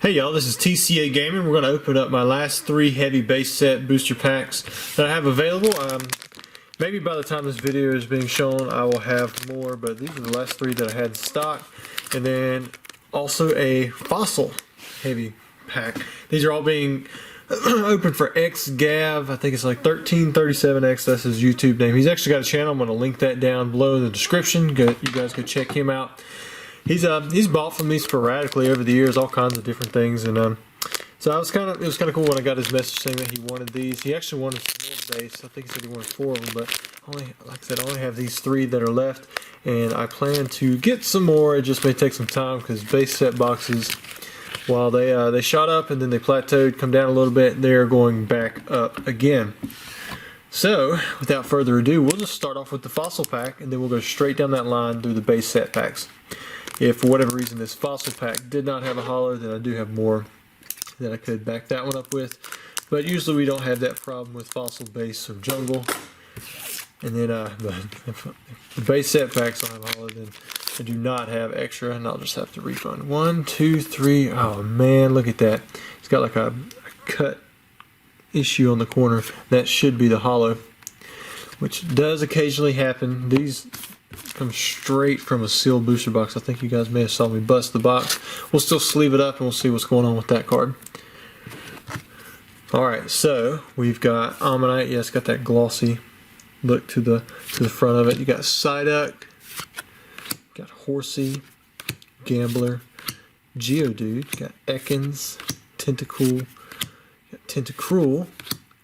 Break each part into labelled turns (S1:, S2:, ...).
S1: Hey y'all, this is TCA Gaming. We're going to open up my last 3 heavy base set booster packs that I have available. Maybe by the time this video is being shown I will have more, but these are the last 3 that I had in stock. And then also a fossil heavy pack. These are all being open for XGav. I think it's like 1337X. That's his YouTube name. He's actually got a channel. I'm going to link that down below in the description. You guys go check him out. He's bought from me sporadically over the years, all kinds of different things, and so it was kind of cool when I got his message saying that he wanted these. He actually wanted some more base. I think he said he wanted 4 of them, but like I said, I only have these 3 that are left, and I plan to get some more. It just may take some time because base set boxes, while they shot up and then they plateaued, come down a little bit, they're going back up again. So, without further ado, we'll just start off with the fossil pack, and then we'll go straight down that line through the base set packs. If for whatever reason this fossil pack did not have a holo, then I do have more that I could back that one up with. But usually we don't have that problem with fossil base or jungle. And then if the base set packs don't have a holo, then I do not have extra, and I'll just have to refund. 1, 2, 3. Oh man, look at that. It's got like a cut issue on the corner. That should be the holo, which does occasionally happen. These come straight from a sealed booster box. I think you guys may have saw me bust the box. We'll still sleeve it up and we'll see what's going on with that card. Alright, so we've got Ammonite. Yeah, it's got that glossy look to the front of it. You got Psyduck, got Horsey, Gambler, Geodude, got Ekans, Tentacool, got Tentacruel,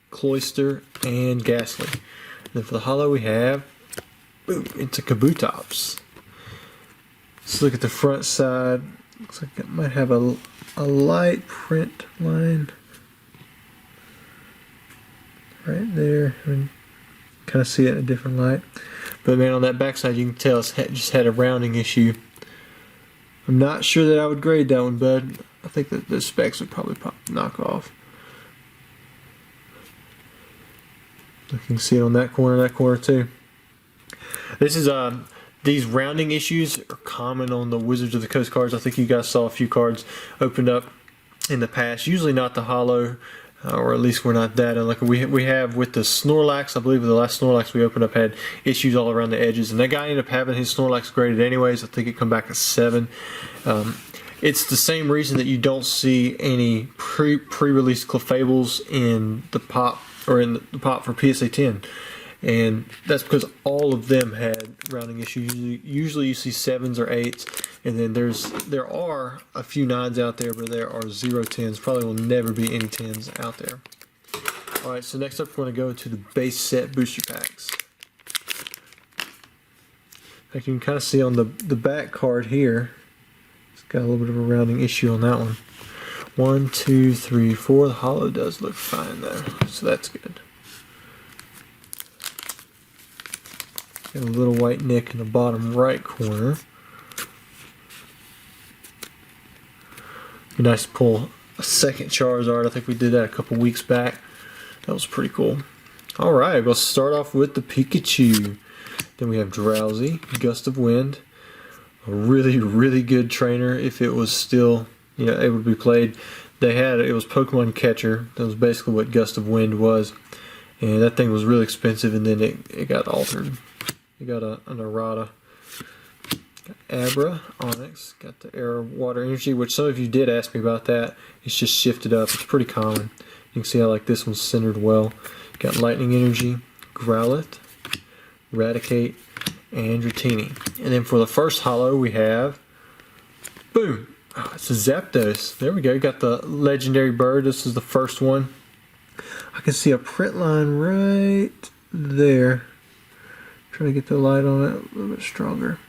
S1: Cloyster, and Ghastly. And then for the holo we have, boom, it's a Kabutops. Let's look at the front side. Looks like it might have a light print line right there. I mean, kind of see it in a different light. But man, on that back side you can tell it's just had a rounding issue. I'm not sure that I would grade that one, bud. I think that the specs would probably knock off. You can see it on that corner too. This is these rounding issues are common on the Wizards of the Coast cards. I think you guys saw a few cards opened up in the past. Usually not the holo, or at least we're not that unlucky. We have with the Snorlax. I believe the last Snorlax we opened up had issues all around the edges, and that guy ended up having his Snorlax graded anyways. I think it come back a 7. It's the same reason that you don't see any pre-release Clefables in the pop or in the pop for PSA 10. And that's because all of them had rounding issues. Usually you see 7s or 8s, and then there are a few 9s out there, but there are 0 10s. Probably will never be any 10s out there. Alright, so next up we're going to go to the base set booster packs. Like you can kind of see on the back card here, it's got a little bit of a rounding issue on that one. 1, 2, 3, 4. The holo does look fine though, so that's good. Got a little white nick in the bottom right corner. Be nice to pull a second Charizard. I think we did that a couple weeks back. That was pretty cool. Alright, we'll start off with the Pikachu. Then we have Drowsy, Gust of Wind. A really, really good trainer if it was still, able to be played. It was Pokemon Catcher. That was basically what Gust of Wind was. And that thing was really expensive, and then it got altered. You got an errata. Got Abra, Onyx, got the Air Water Energy, which some of you did ask me about that. It's just shifted up. It's pretty common. You can see how this one's centered well. Got Lightning Energy, Growlithe, Raticate, and Dratini. And then for the first holo we have, boom, it's a Zapdos. There we go. You got the legendary bird. This is the first one. I can see a print line right there. Trying to get the light on it a little bit stronger.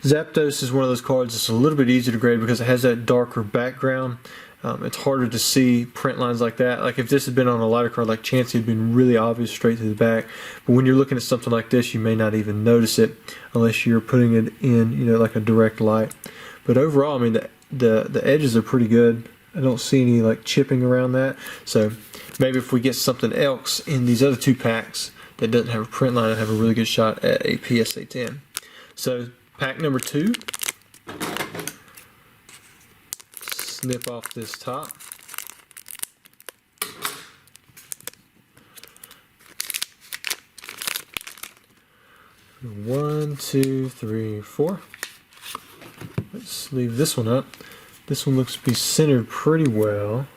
S1: Zapdos is one of those cards that's a little bit easier to grade because it has that darker background. It's harder to see print lines like that. Like if this had been on a lighter card like Chansey, it'd been really obvious straight through the back. But when you're looking at something like this, you may not even notice it unless you're putting it in, like a direct light. But overall, I mean, the edges are pretty good. I don't see any like chipping around that. So maybe if we get something else in these other 2 packs that doesn't have a print line, I'd have a really good shot at a PSA 10. So pack number 2. snip off this top. One, two, three, four. Let's leave this one up. This one looks to be centered pretty well.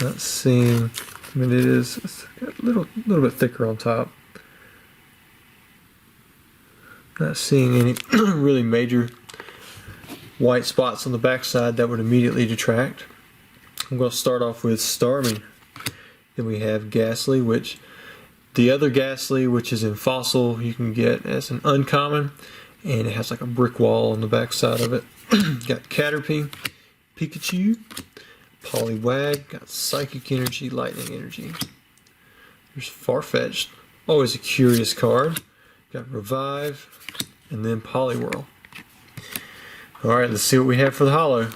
S1: Not seeing, I mean it's got a little bit thicker on top. Not seeing any really major white spots on the back side that would immediately detract. I'm going to start off with Starmie. Then we have Ghastly, which the other Ghastly, which is in Fossil, you can get as an uncommon, and it has like a brick wall on the back side of it. Got Caterpie, Pikachu, Poliwrath, got Psychic Energy, Lightning Energy. There's Farfetch'd, always a curious card. Got Revive, and then Poliwhirl. Alright, let's see what we have for the holo.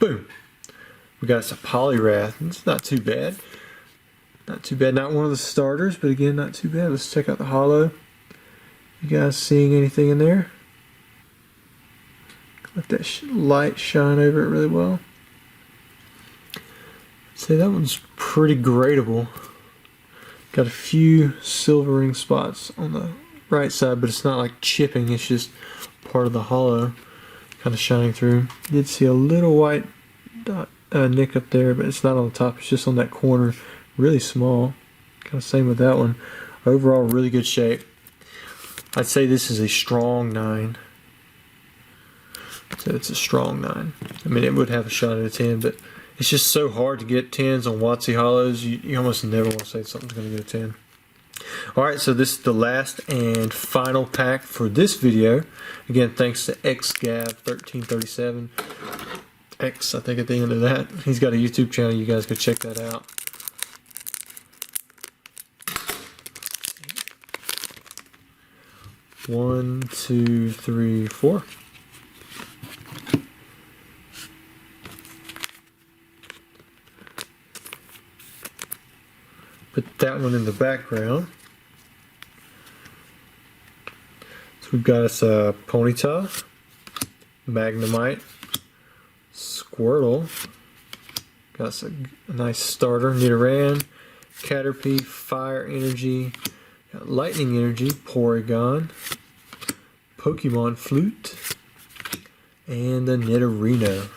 S1: Boom! We got some Poliwrath. It's not too bad. Not too bad. Not one of the starters, but again, not too bad. Let's check out the holo. You guys seeing anything in there? Let that light shine over it really well. I'd say that one's pretty gradable. Got a few silvering spots on the right side, but it's not like chipping, it's just part of the holo kind of shining through. Did see a little white dot, nick up there, but it's not on the top, it's just on that corner, really small. Kind of same with that one. Overall, really good shape. I'd say this is a strong 9. So it's a strong 9. I mean, it would have a shot at a 10, but it's just so hard to get 10s on WotC holos. You almost never want to say something's going to get a 10. Alright, so this is the last and final pack for this video. Again, thanks to XGav1337. X, I think, at the end of that. He's got a YouTube channel. You guys go check that out. One, two, three, four. Put that one in the background. So we've got us a Ponyta, Magnemite, Squirtle, got us a nice starter, Nidoran, Caterpie, Fire Energy, got Lightning Energy, Porygon, Pokemon Flute, and the Nidorino.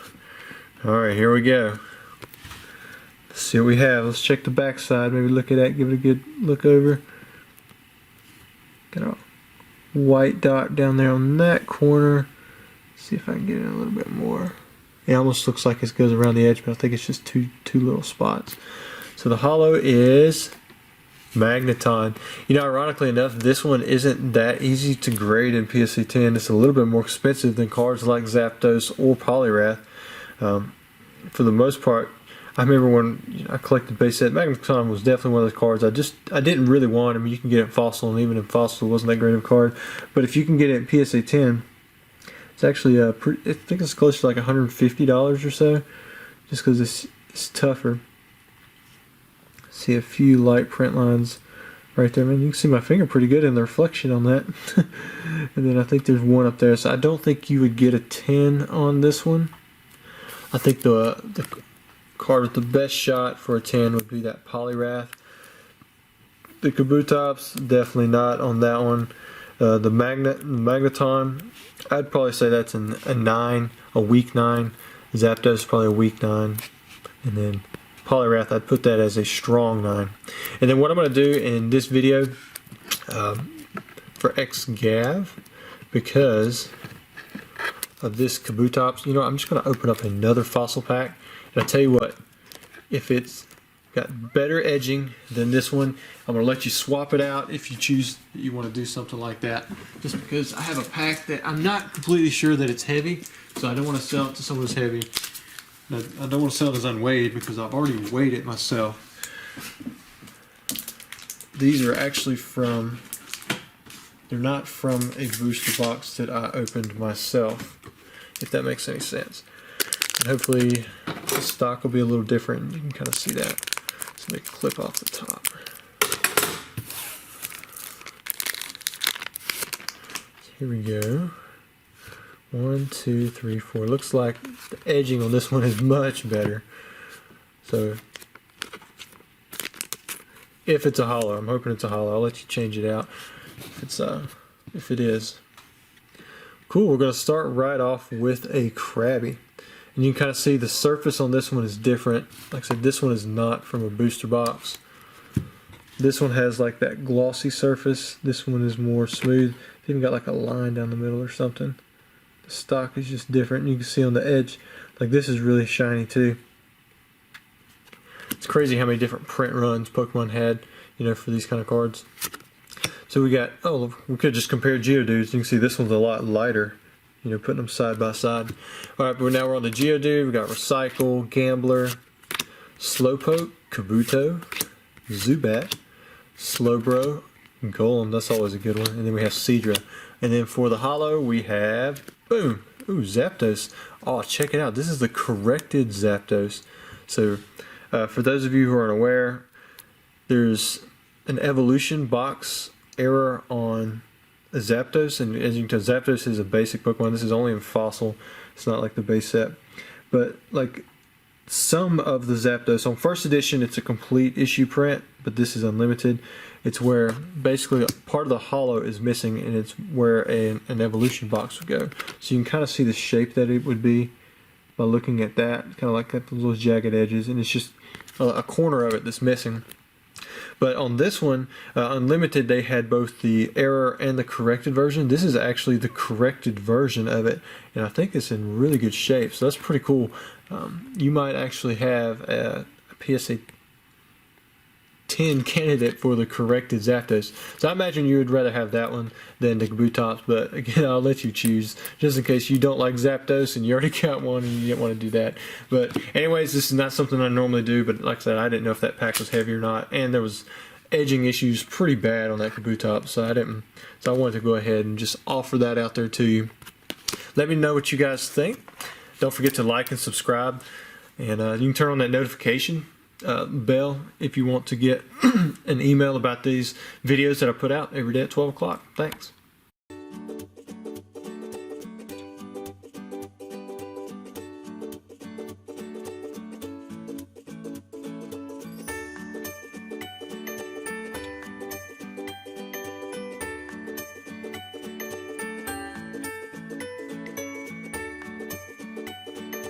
S1: Alright, here we go. Let's see what we have. Let's check the back side. Maybe look at that. Give it a good look over. Got a white dot down there on that corner. Let's see if I can get it a little bit more. It almost looks like it goes around the edge, but I think it's just two little spots. So the holo is Magneton. You know, ironically enough, this one isn't that easy to grade in PSA 10. It's a little bit more expensive than cards like Zapdos or Poliwrath. For the most part, I remember when I collected base set, Magneton was definitely one of those cards I didn't really want. I mean, you can get it in Fossil, and even in Fossil, it wasn't that great of a card. But if you can get it in PSA 10, it's actually I think it's close to like $150 or so, just because it's tougher. See a few light print lines right there. Man, you can see my finger pretty good in the reflection on that. And then I think there's one up there. So I don't think you would get a 10 on this one. I think the card with the best shot for a 10 would be that Poliwrath. The Kabutops, definitely not on that one. The Magneton, I'd probably say that's a 9, a weak 9. Zapdos is probably a weak 9. And then Poliwrath, I'd put that as a strong 9. And then what I'm going to do in this video for XGav, because of this Kabutops, you know, I'm just going to open up another fossil pack. And I tell you what, if it's got better edging than this one, I'm going to let you swap it out if you choose that you want to do something like that. Just because I have a pack that I'm not completely sure that it's heavy, so I don't want to sell it to someone who's heavy. I don't want to sell it as unweighed because I've already weighed it myself. These are actually from, they're not from a booster box that I opened myself, if that makes any sense. And hopefully the stock will be a little different. You can kind of see that. So let me clip off the top. Here we go. 1, 2, 3, 4. Looks like the edging on this one is much better. So if it's a hollow, I'm hoping it's a hollow. I'll let you change it out if it is. Cool, we're going to start right off with a Krabby. And you can kind of see the surface on this one is different. Like I said, this one is not from a booster box. This one has like that glossy surface. This one is more smooth. It's even got like a line down the middle or something. The stock is just different. You can see on the edge, like this is really shiny too. It's crazy how many different print runs Pokemon had, you know, for these kind of cards. So we got, oh, we could just compare Geodudes. You can see this one's a lot lighter, you know, putting them side by side. Alright, but now we're on the Geodude. We got Recycle, Gambler, Slowpoke, Kabuto, Zubat, Slowbro, Golem. That's always a good one. And then we have Seadra. And then for the Hollow, we have, boom, ooh, Zapdos. Oh, check it out. This is the corrected Zapdos. So, for those of you who aren't aware, there's an evolution box error on a Zapdos, and as you can tell, Zapdos is a basic Pokemon. This is only in Fossil. It's not like the base set. But like some of the Zapdos, on first edition it's a complete issue print, but this is unlimited. It's where basically part of the hollow is missing, and it's where an evolution box would go. So you can kind of see the shape that it would be by looking at that, kind of like those little jagged edges, and it's just a corner of it that's missing. But on this one, Unlimited, they had both the error and the corrected version. This is actually the corrected version of it, and I think it's in really good shape, so that's pretty cool. You might actually have a PSA 10 candidate for the corrected Zapdos. So I imagine you would rather have that one than the Kabutops, but again, I'll let you choose, just in case you don't like Zapdos and you already got one and you didn't want to do that. But anyways, this is not something I normally do, but like I said, I didn't know if that pack was heavy or not, and there was edging issues pretty bad on that Kabutop, so I wanted to go ahead and just offer that out there to you. Let me know what you guys think. Don't forget to like and subscribe, and you can turn on that notification bell if you want to get an email about these videos that I put out every day at 12 o'clock. Thanks.